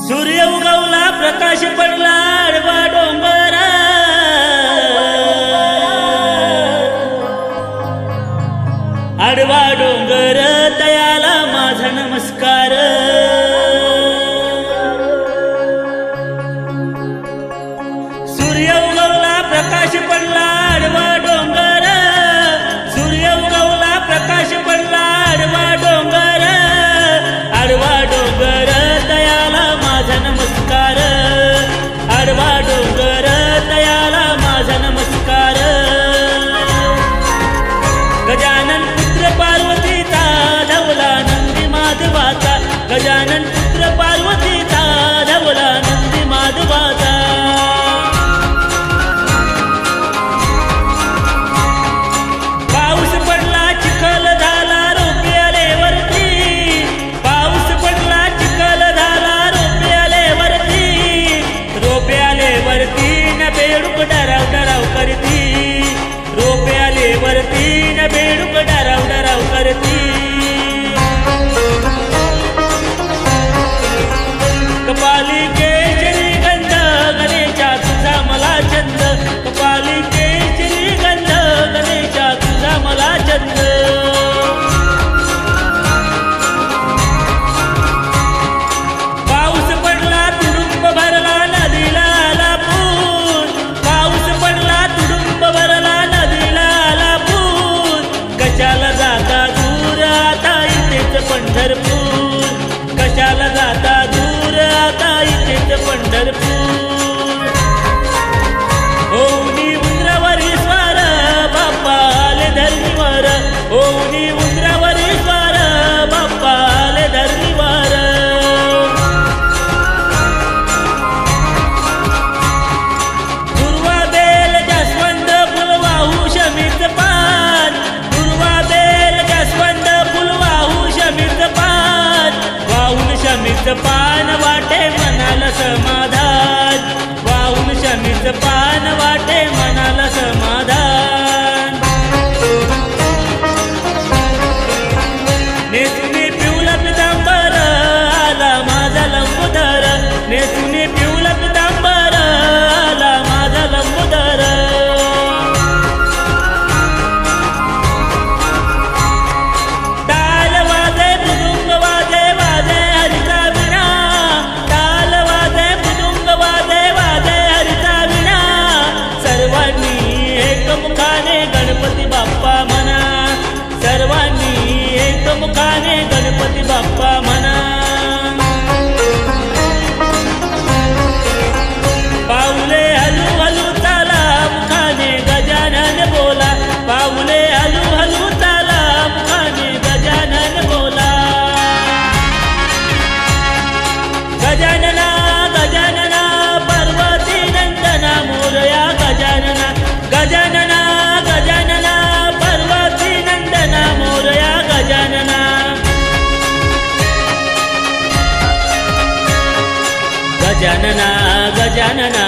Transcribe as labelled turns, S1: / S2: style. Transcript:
S1: सूर्य उगवला प्रकाश पडला आडवा डोंगर आडवा डोंगर तयाला माझा नमस्कार। सूर्य उगवला प्रकाश पडला आडवा डोंगर सूर्य उगवला प्रकाश पडला आडवा डोंगर आडवा डोंगर तयाला माझा नमस्कार। आडवा डोंगर तयाला माझा नमस्कार। गजानन पुत्र पार्वतीचा धवला नंदी माधवाचा गजानन पुत्र पार्वतीचा धवला नंदी माधवाचा। पाऊस पडला चिखल झाला रोपे आले वरती पाऊस पडला चिखल झाला रोपे आले वरती न बेडूक डराव डराव करती रोपे आले वरती न बेडूक डराव डराव करती। कपाली केशरी गंध गणेशा तुझा मला छंद कपाली केशरी गंध गणेशा तुझा मला छंद। पाऊस पडला तुडुंब भरला नदीला आला पूर पाऊस पडला तुडुंब भरला नदीला आला पूर। कशाला जाता दूर आता इथेच पंढरपूर कशाला जाता दूर आता इथेच पंढरपूर। ओनी उंदरावरी स्वार बाप्पा आले धरणीवर ओनी उंदरावरी स्वार बाप्पा आले धरणीवर। दुर्वा बेल जास्वंद फुल वाहू शमीच पान दुर्वा बेल जास्वंद फुल वाहू शमीच पान वाहून शमीच पान वाटे मनाला समाधान वाहून शमीच पान वाटे मनाला समाधान। नेसुनी पिवला पितांबर आला माझा लंबोदर नेसुनी पिवला पितांबर आला माझा लंबोदर। ताल वाजे मृदुंग वाजे वाजे हरिचा विणा ताल वाजे मृदुंग वाजे वाजे हरिचा विणा। सर्वांनी एकमुखाने गणपती बाप्पा म्हणा सर्वांनी एकमुखाने गणपती बाप्पा म्हणा। पाऊले हलू हलू चाला मुखाने गजानन बोला पाऊले हलू हलू चाला मुखाने गजानन बोला। गजानना गजानना पार्वती नंदना मोरया गजानना गजानना गजानना पार्वती नंदना मोरया गजानना। गजानना गजानना